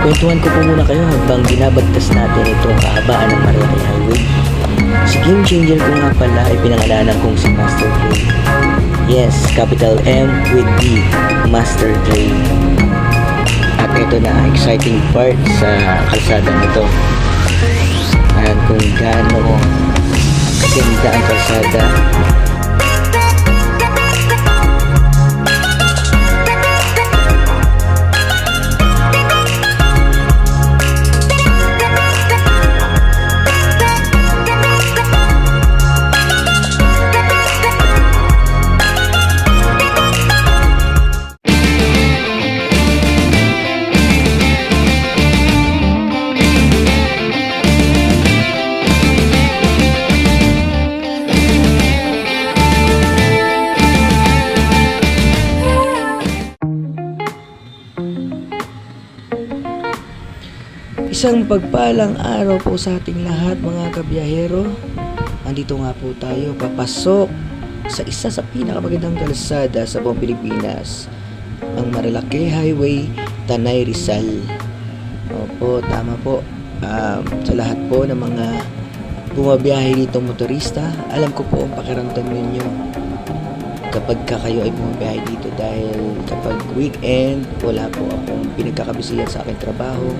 Kwentuhan ko po muna kayo habang binabagtas natin itong kahabaan ng Marilaki Highway. Si Game Changer ko nga pala ay pinangalanan kong si Master Dre. Yes, capital M with D, Master Dre. At ito na ang exciting part sa kalsada nito. Ayan kung gaano kaganda ang kalsada. Isang pagpalang araw po sa ating lahat mga kabiyahero. Andito nga po tayo papasok sa isa sa pinakamagandang kalsada sa buong Pilipinas, ang Marilaki Highway, Tanay, Rizal. Opo, tama po. Sa lahat po ng mga bumabiyahe dito motorista, alam ko po ang pakiramdam ninyo kapag kayo ay bumabiyahe dito, dahil kapag weekend wala po akong pinagkakabisihan sa aking trabaho,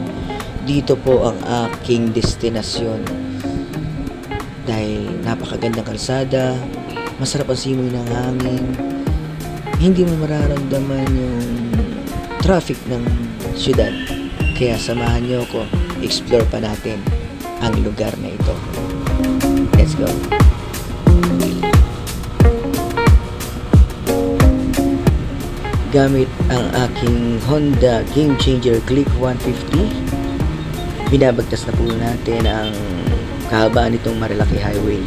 dito po ang aking destinasyon. Dahil napakagandang kalsada, masarap ang simoy ng hangin, hindi mo mararamdaman yung traffic ng syudad. Kaya samahan niyo ako, explore pa natin ang lugar na ito. Let's go! Gamit ang aking Honda Game Changer Click 150, binabagtas na po natin ang kahabaan nitong Marilaki Highway.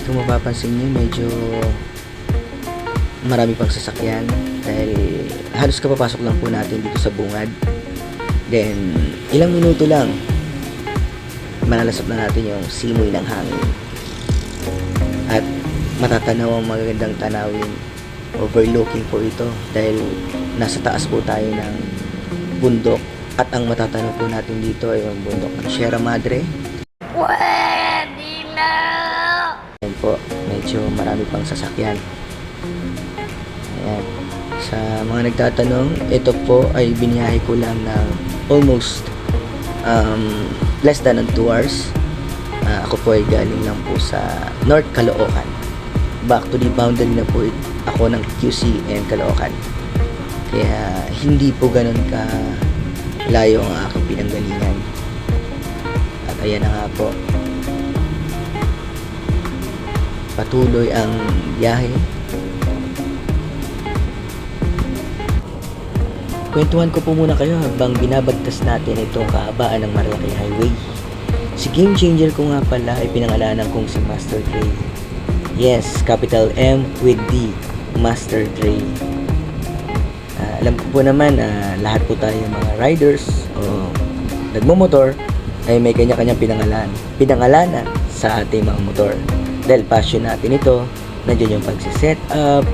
Kung mapapansin nyo, medyo marami pang sasakyan dahil halos kapapasok lang po natin dito sa bungad. Then ilang minuto lang malalasap na natin yung simoy ng hangin at matatanaw ang magagandang tanawin. Overlooking po ito dahil nasa taas po tayo ng bundok. At ang matatanong po natin dito ay ang bundok ng Sierra Madre. Pwede na! Ayan po, medyo marami pang sasakyan. Ayan. Sa mga nagtatanong, ito po ay biniyahe ko lang ng almost less than 2 hours. Ako po ay galing lang po sa North Caloocan. Back to the boundary na po ako ng QC and Caloocan. Kaya hindi po ganun ka layo ang aking pinanggalingan. At ayan na nga po, patuloy ang biyahe. Kwentuhan ko po muna kayo habang binabagtas natin itong kahabaan ng Marilaki Highway. Si Game Changer ko nga pala ay pinangalanan kong si Master Dre. Yes, capital M with D, Master Dre. Alam ko po naman na lahat po tayo mga riders o nagmumotor ay may kanya-kanyang pinangalanan sa ating mga motor. Dahil passion natin ito, nandiyan yung pagsiset up,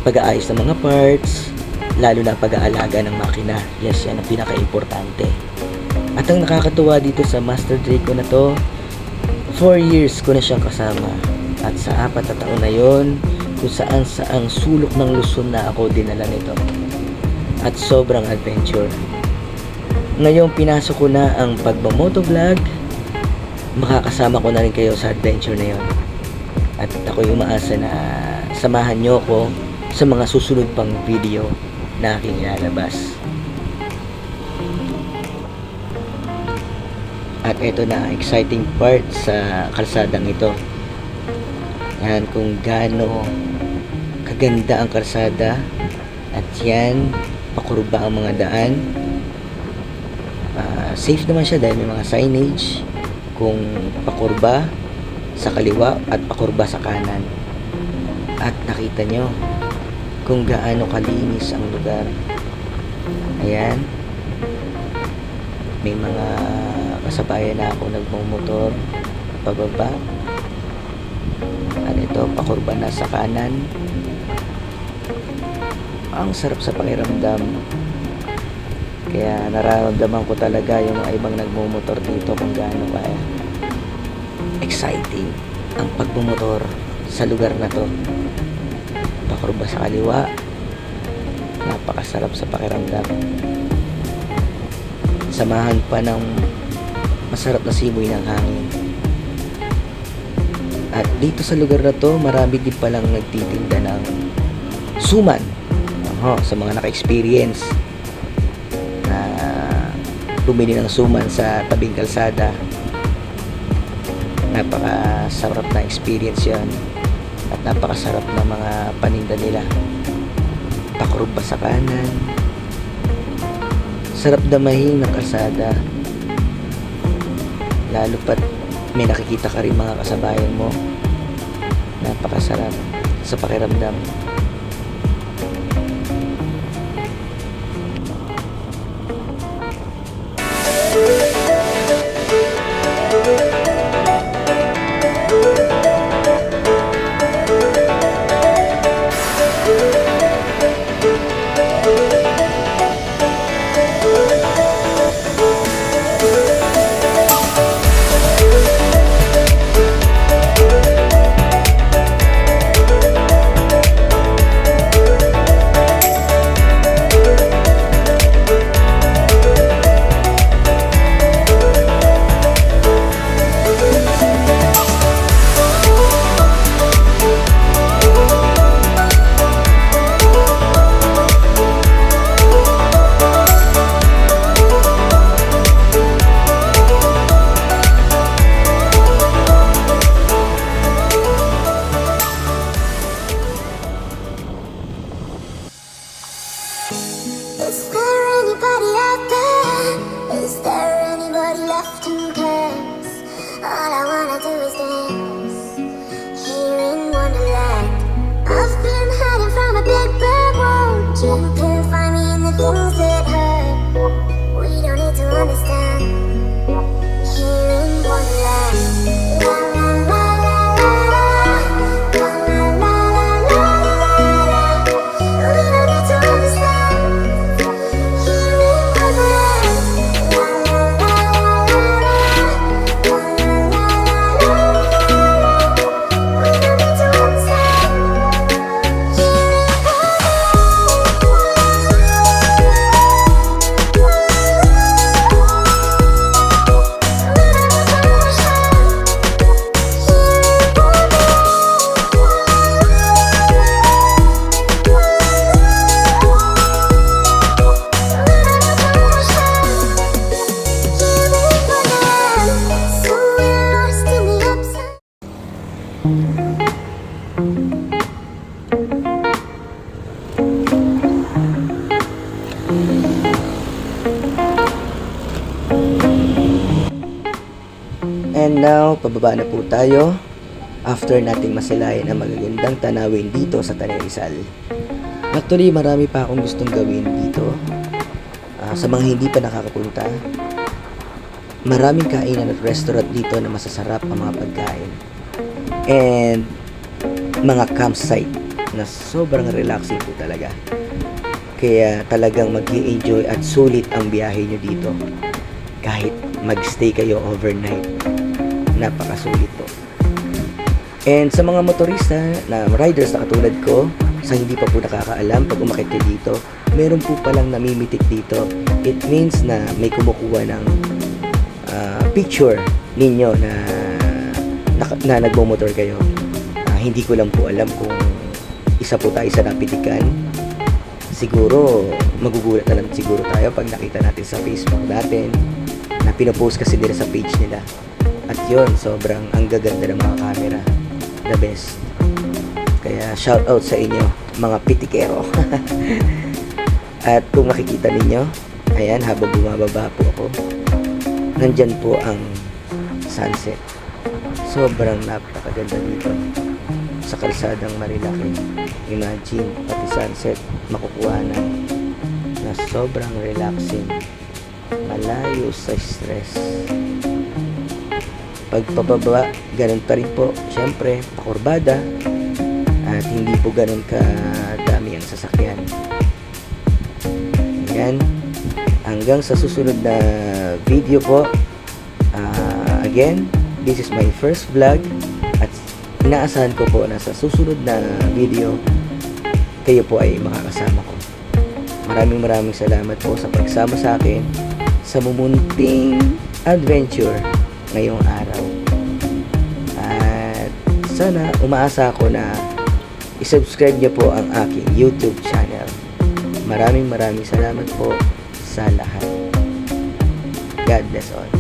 pag-aayos ng mga parts, lalo na pag-aalaga ng makina. Yes, yan ang pinaka-importante. At ang nakakatuwa dito sa Master Dre ko na to, 4 years ko na siyang kasama. At sa 4 na taon na yon, kung saan saang sulok ng Luzon na ako dinala nito. At sobrang adventure. Ngayong pinasok ko na ang pagbamotovlog, makakasama ko na rin kayo sa adventure na yon. At ako'y umaasa na samahan nyo ko sa mga susunod pang video na aking ilalabas. At ito na ang exciting part sa kalsadang ito. Yan kung gaano kaganda ang kalsada. At yan, pakurba ang mga daan. Safe naman siya dahil may mga signage kung pakurba sa kaliwa at pakurba sa kanan. At nakita nyo kung gaano kalinis ang lugar. Ayan, may mga kasabayan na ako nagmumotor pababa. At ito, pakurba na sa kanan. Ang sarap sa pakiramdam Kaya nararamdaman ko talaga yung mga ibang nagmumotor dito kung gaano ka exciting ang pagmumotor sa lugar na to. Pakurba sa kaliwa, napakasarap sa pakiramdam. Samahan pa ng masarap na simoy ng hangin. At dito sa lugar na to, marami din palang nagtitinda ng suman. Sa mga naka-experience na bumili ng suman sa tabing kalsada, napakasarap na experience yan. At napakasarap na mga paninda nila. Pakurba sa kanan, sarap damahin ng kalsada, lalo pat may nakikita ka rin mga kasabayan mo. Napakasarap sa pakiramdam. Is there anybody out there? Is there anybody left who cares? All I wanna do is dance here in Wonderland. I've been hiding from a big bad world. You can find me in the things that hurt. We don't need to understand. Here in Wonderland. La la la la la la. La la la la la la. We don't need to understand. And now, pababa na po tayo after nating masilayan ang magagandang tanawin dito sa Tanay Rizal. Actually, marami pa akong gustong gawin dito. Sa mga hindi pa nakakapunta, maraming kainan at restaurant dito na masasarap ang mga pagkain. And mga campsite na sobrang relaxing po talaga. Kaya talagang mag-i-enjoy at sulit ang biyahe nyo dito. Kahit mag-stay kayo overnight, napakasulit po. And sa mga motorista na riders na katulad ko, sa hindi pa po nakakaalam, pag umakit kayo dito, meron po palang namimitik dito. It means na may kumukuha ng picture ninyo na nagmomotor kayo. Hindi ko lang po alam kung isa po tayo sa napitikan. Siguro magugulat na lang siguro tayo pag nakita natin sa Facebook natin na pinopost kasi nila sa page nila. At yun, sobrang ang gaganda ng mga camera. The best. Kaya shout out sa inyo mga pitikero. At kung nakikita ninyo, ayan, habang bumababa po ako, nandyan po ang sunset. Sobrang napakaganda dito sa kalsadang Marilaki. Imagine, pati sunset makukuha na sobrang relaxing, malayo sa stress. Pagpababa, ganun pa rin po, syempre pakurbada, at hindi po ganun kadami ang sasakyan. Ayan, Hanggang sa susunod na video po. Again, this is my first vlog at inaasahan ko po na sa susunod na video kayo po ay makakasama ko. Maraming salamat po sa pagsama sa akin sa mumunting adventure ngayong araw. At sana umaasa ako na i-subscribe niyo po ang aking YouTube channel. Maraming salamat po sa lahat. God bless all.